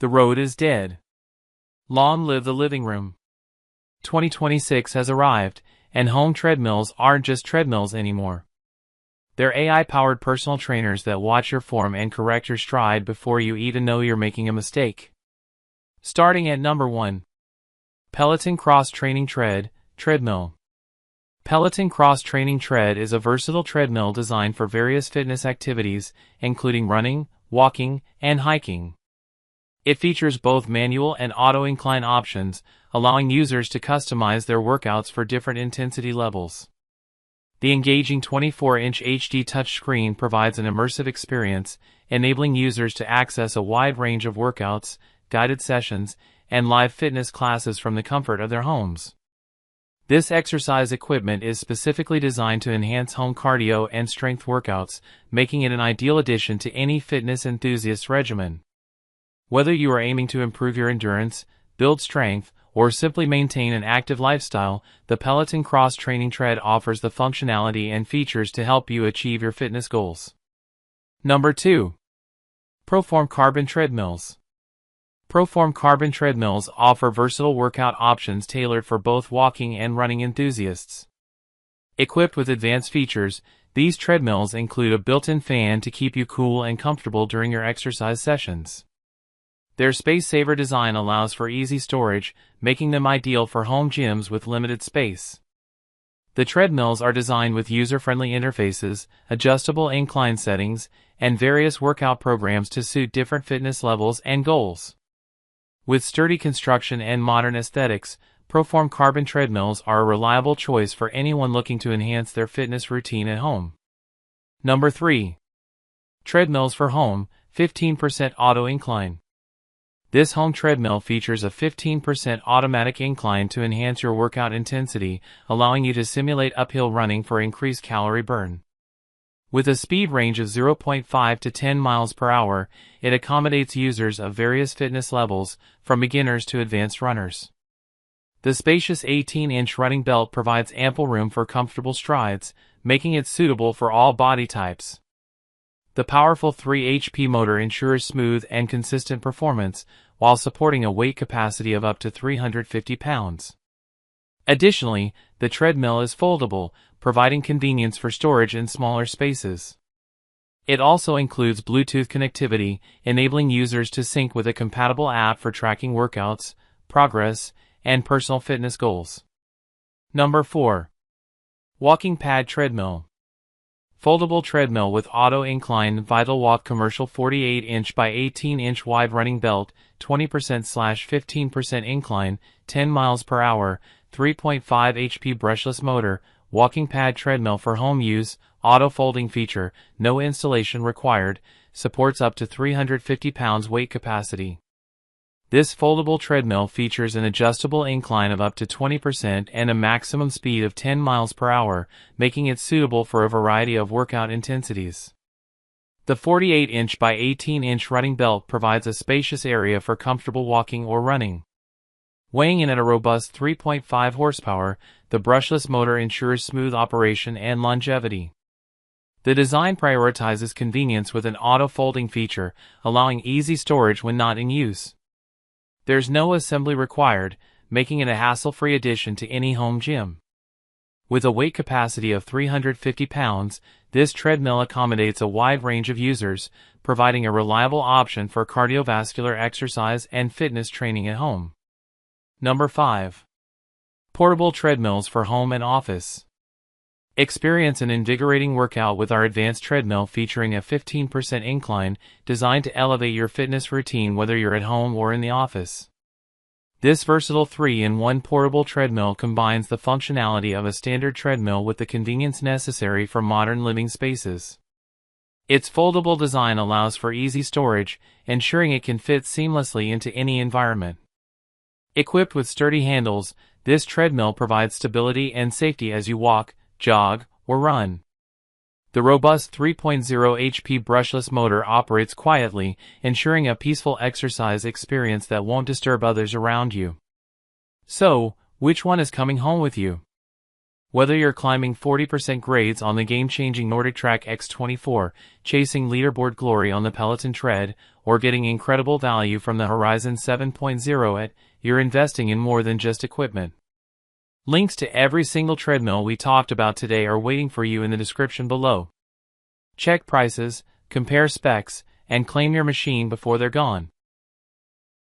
The road is dead. Long live the living room. 2026 has arrived, and home treadmills aren't just treadmills anymore. They're AI-powered personal trainers that watch your form and correct your stride before you even know you're making a mistake. Starting at number 1. Peloton Cross Training Treadmill. Peloton Cross Training Tread is a versatile treadmill designed for various fitness activities, including running, walking, and hiking. It features both manual and auto incline options, allowing users to customize their workouts for different intensity levels. The engaging 24-inch HD touchscreen provides an immersive experience, enabling users to access a wide range of workouts, guided sessions, and live fitness classes from the comfort of their homes. This exercise equipment is specifically designed to enhance home cardio and strength workouts, making it an ideal addition to any fitness enthusiast regimen. Whether you are aiming to improve your endurance, build strength, or simply maintain an active lifestyle, the Peloton Cross Training Tread offers the functionality and features to help you achieve your fitness goals. Number 2. Proform Carbon Treadmills. Proform Carbon Treadmills offer versatile workout options tailored for both walking and running enthusiasts. Equipped with advanced features, these treadmills include a built-in fan to keep you cool and comfortable during your exercise sessions. Their space-saver design allows for easy storage, making them ideal for home gyms with limited space. The treadmills are designed with user-friendly interfaces, adjustable incline settings, and various workout programs to suit different fitness levels and goals. With sturdy construction and modern aesthetics, Proform Carbon Treadmills are a reliable choice for anyone looking to enhance their fitness routine at home. Number 3. Treadmills for Home, 15% Auto Incline. This home treadmill features a 15% automatic incline to enhance your workout intensity, allowing you to simulate uphill running for increased calorie burn. With a speed range of 0.5 to 10 miles per hour, it accommodates users of various fitness levels, from beginners to advanced runners. The spacious 18-inch running belt provides ample room for comfortable strides, making it suitable for all body types. The powerful 3 HP motor ensures smooth and consistent performance, while supporting a weight capacity of up to 350 pounds. Additionally, the treadmill is foldable, providing convenience for storage in smaller spaces. It also includes Bluetooth connectivity, enabling users to sync with a compatible app for tracking workouts, progress, and personal fitness goals. Number 4. Walking Pad Treadmill. Foldable treadmill with auto incline Vital Walk commercial 48-inch by 18-inch wide running belt, 20%/15% incline, 10 miles per hour, 3.5 HP brushless motor, walking pad treadmill for home use, auto folding feature, no installation required, supports up to 350 pounds weight capacity. This foldable treadmill features an adjustable incline of up to 20% and a maximum speed of 10 miles per hour, making it suitable for a variety of workout intensities. The 48-inch by 18-inch running belt provides a spacious area for comfortable walking or running. Weighing in at a robust 3.5 horsepower, the brushless motor ensures smooth operation and longevity. The design prioritizes convenience with an auto-folding feature, allowing easy storage when not in use. There's no assembly required, making it a hassle-free addition to any home gym. With a weight capacity of 350 pounds, this treadmill accommodates a wide range of users, providing a reliable option for cardiovascular exercise and fitness training at home. Number 5. Portable treadmills for home and office. Experience an invigorating workout with our advanced treadmill featuring a 15% incline, designed to elevate your fitness routine whether you're at home or in the office. This versatile 3-in-1 portable treadmill combines the functionality of a standard treadmill with the convenience necessary for modern living spaces. Its foldable design allows for easy storage, ensuring it can fit seamlessly into any environment. Equipped with sturdy handles, this treadmill provides stability and safety as you walk, jog, or run. The robust 3.0 HP brushless motor operates quietly, ensuring a peaceful exercise experience that won't disturb others around you. So, which one is coming home with you? Whether you're climbing 40% grades on the game-changing Nordic Track X24, chasing leaderboard glory on the Peloton Tread, or getting incredible value from the Horizon 7.0, you're investing in more than just equipment. Links to every single treadmill we talked about today are waiting for you in the description below. Check prices, compare specs, and claim your machine before they're gone.